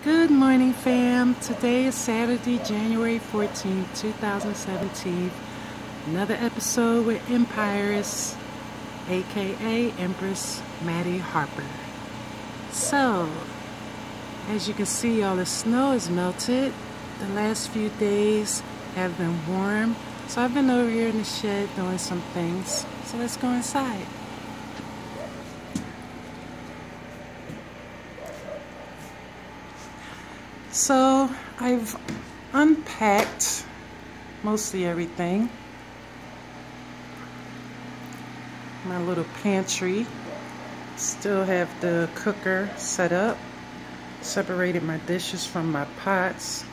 Good morning, fam. Today is Saturday, January 14th, 2017. Another episode with Empires, aka Empress Maddie Harper. So, as you can see, all the snow is melted. The last few days have been warm. So I've been over here in the shed doing some things. So let's go inside. So I've unpacked mostly everything. My little pantry. Still have the cooker set up. Separated my dishes from my pots.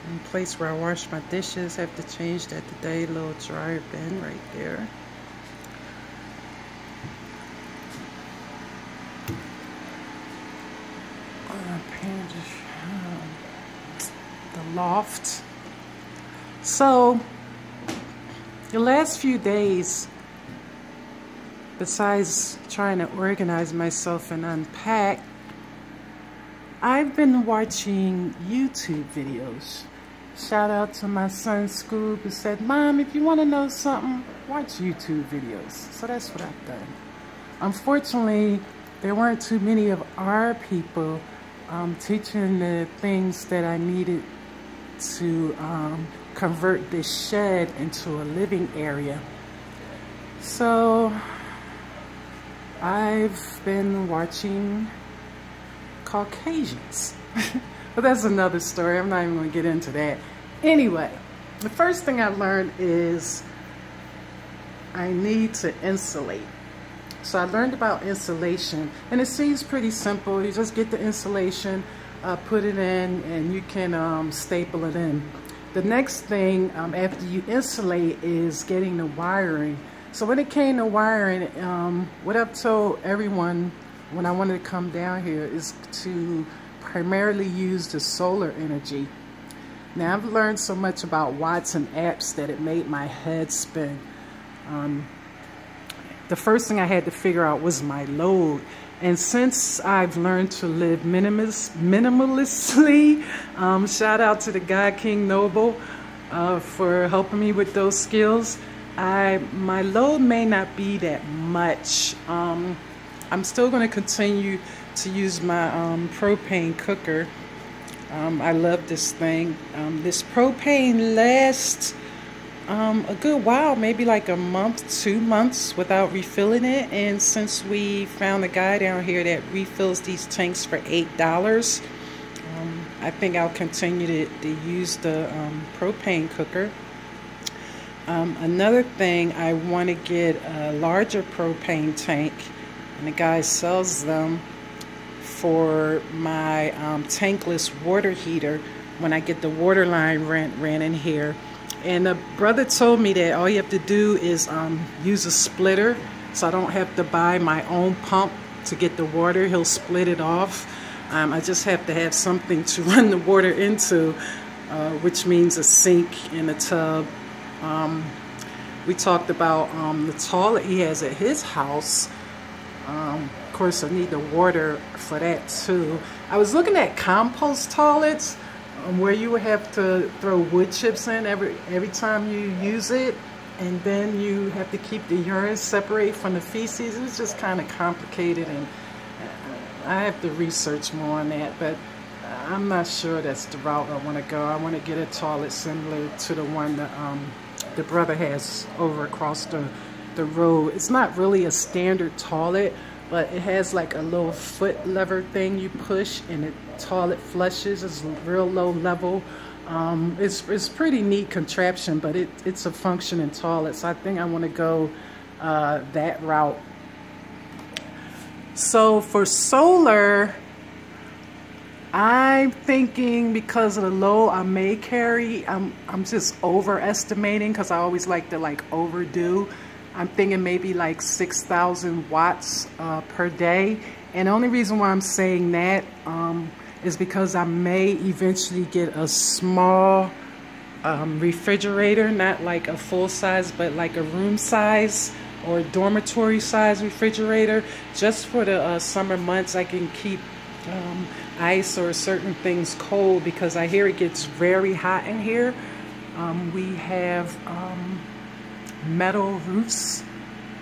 In the place where I wash my dishes, have to change that today. Little dryer bin right there. The loft. So the last few days, besides trying to organize myself and unpack, I've been watching YouTube videos. Shout out to my son Scoob, who said, "Mom, if you want to know something, watch YouTube videos." So that's what I've done. Unfortunately, there weren't too many of our people teaching the things that I needed to convert this shed into a living area. So I've been watching Caucasians. But that's another story. I'm not even going to get into that. Anyway, the first thing I learned is I need to insulate. So I learned about insulation, and it seems pretty simple. You just get the insulation, put it in, and you can staple it in. The next thing after you insulate is getting the wiring. So when it came to wiring, what I've told everyone when I wanted to come down here is to primarily use the solar energy. Now I've learned so much about watts and amps that it made my head spin. The first thing I had to figure out was my load. And since I've learned to live minimalistically, shout out to the guy King Noble for helping me with those skills. My load may not be that much. I'm still going to continue to use my propane cooker. I love this thing. This propane lasts a good while, maybe like a month, 2 months without refilling it. And since we found a guy down here that refills these tanks for $8, I think I'll continue to use the propane cooker. Another thing, I want to get a larger propane tank, and the guy sells them for my tankless water heater when I get the water line ran in here. And the brother told me that all you have to do is use a splitter, so I don't have to buy my own pump to get the water. He'll split it off. I just have to have something to run the water into, which means a sink and a tub. We talked about the toilet he has at his house. Of course, I need the water for that too. I was looking at compost toilets where you would have to throw wood chips in every time you use it, and then you have to keep the urine separate from the feces. It's just kind of complicated, and I have to research more on that, but I'm not sure that's the route I want to go. I want to get a toilet similar to the one that the brother has over across the road. It's not really a standard toilet, but it has like a little foot lever thing you push and the toilet flushes. It's real low level. It's pretty neat contraption, but it's a functioning toilet, so I think I want to go that route. So for solar, I'm thinking because of the load I may carry, I'm just overestimating because I always like to overdo. I'm thinking maybe like 6,000 watts per day. And the only reason why I'm saying that is because I may eventually get a small refrigerator, not like a full size, but like a room size or dormitory size refrigerator, just for the summer months. I can keep ice or certain things cold, because I hear it gets very hot in here. We have metal roofs,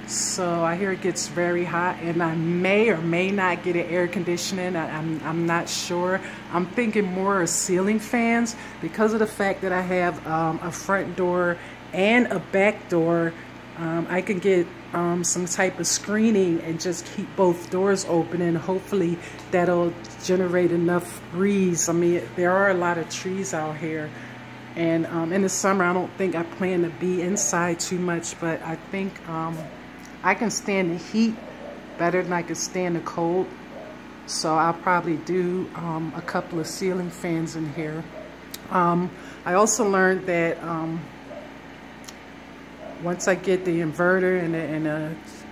so I hear it gets very hot, and I may or may not get an air conditioning. I'm not sure. I'm thinking more of ceiling fans because of the fact that I have a front door and a back door. I can get some type of screening and just keep both doors open, and hopefully that'll generate enough breeze. I mean, there are a lot of trees out here, and in the summer I don't think I plan to be inside too much, but I think I can stand the heat better than I can stand the cold, so I'll probably do a couple of ceiling fans in here. I also learned that once I get the inverter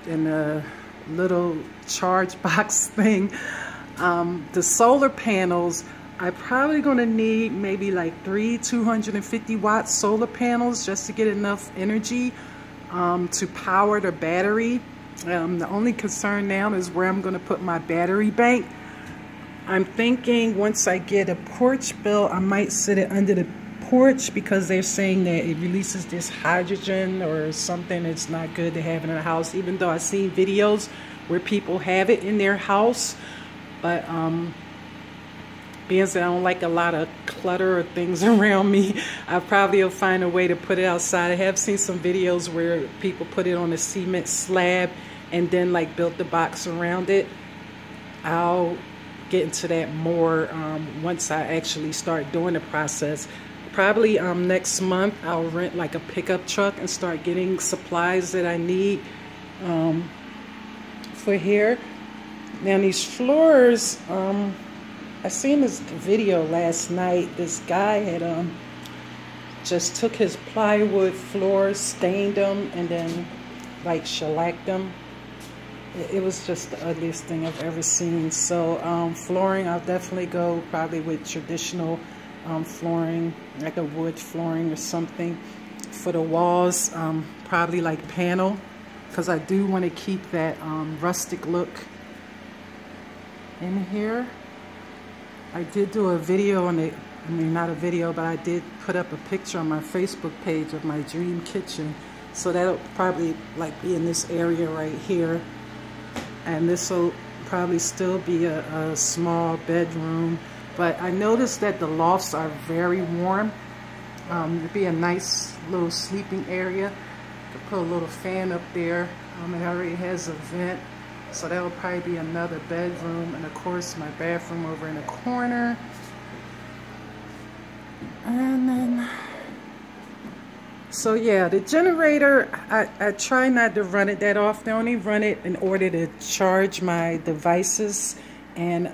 and a little charge box thing, the solar panels, I'm probably going to need maybe like 3 250 watt solar panels just to get enough energy to power the battery. The only concern now is where I'm going to put my battery bank. I'm thinking once I get a porch built, I might sit it under the porch, because they're saying that it releases this hydrogen or something. It's not good to have it in a house, even though I've seen videos where people have it in their house. But being that I don't like a lot of clutter or things around me, I probably will find a way to put it outside. I have seen some videos where people put it on a cement slab and then like built the box around it. I'll get into that more once I actually start doing the process. Probably next month I'll rent like a pickup truck and start getting supplies that I need for here. Now these floors, I seen this video last night. This guy had just took his plywood floors, stained them, and then like shellacked them. It was just the ugliest thing I've ever seen. So flooring, I'll definitely go probably with traditional flooring, like a wood flooring or something. For the walls, probably like panel, because I do want to keep that rustic look in here. I did do a video on it. I mean, not a video, but I did put up a picture on my Facebook page of my dream kitchen. So that'll probably like be in this area right here. And this will probably still be a small bedroom. But I noticed that the lofts are very warm. It'd be a nice little sleeping area. Could put a little fan up there. It already has a vent. So that will probably be another bedroom. And of course my bathroom over in the corner. And then, so yeah, the generator, I try not to run it that often. I only run it in order to charge my devices and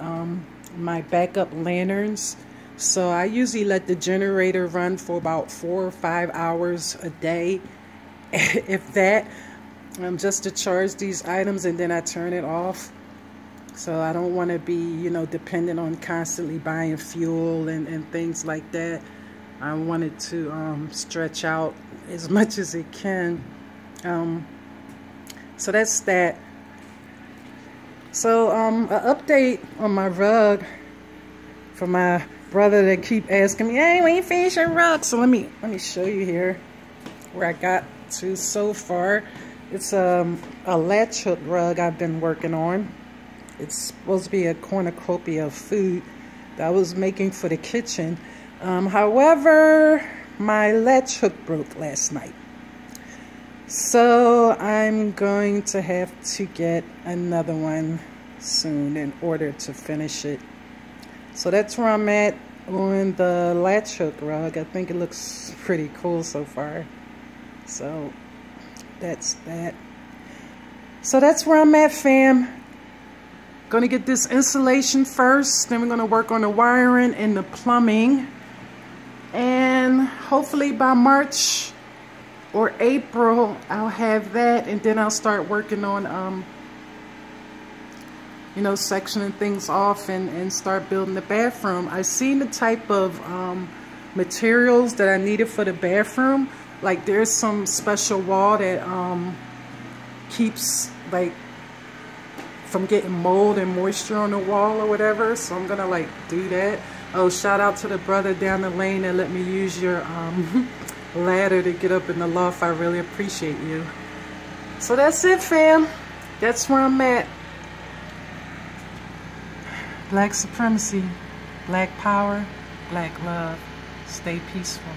my backup lanterns. So I usually let the generator run for about 4 or 5 hours a day, if that, just to charge these items, and then I turn it off. So I don't want to be, you know, dependent on constantly buying fuel and things like that. I want it to stretch out as much as it can. So that's that. So an update on my rug for my brother that keep asking me, hey, when you finish your rug? So let me show you here where I got to so far. It's a latch hook rug I've been working on. It's supposed to be a cornucopia of food that I was making for the kitchen. However, my latch hook broke last night. So I'm going to have to get another one soon in order to finish it. So that's where I'm at on the latch hook rug. I think it looks pretty cool so far. So that's that. So that's where I'm at, fam. Gonna get this insulation first, then we're gonna work on the wiring and the plumbing. And hopefully by March or April, I'll have that, and then I'll start working on, you know, sectioning things off and start building the bathroom. I seen the type of materials that I needed for the bathroom. Like there's some special wall that keeps, like, from getting mold and moisture on the wall or whatever. So I'm gonna like do that. Oh, shout out to the brother down the lane that let me use your ladder to get up in the loft. I really appreciate you. So that's it, fam. That's where I'm at. Black supremacy, black power, black love. Stay peaceful.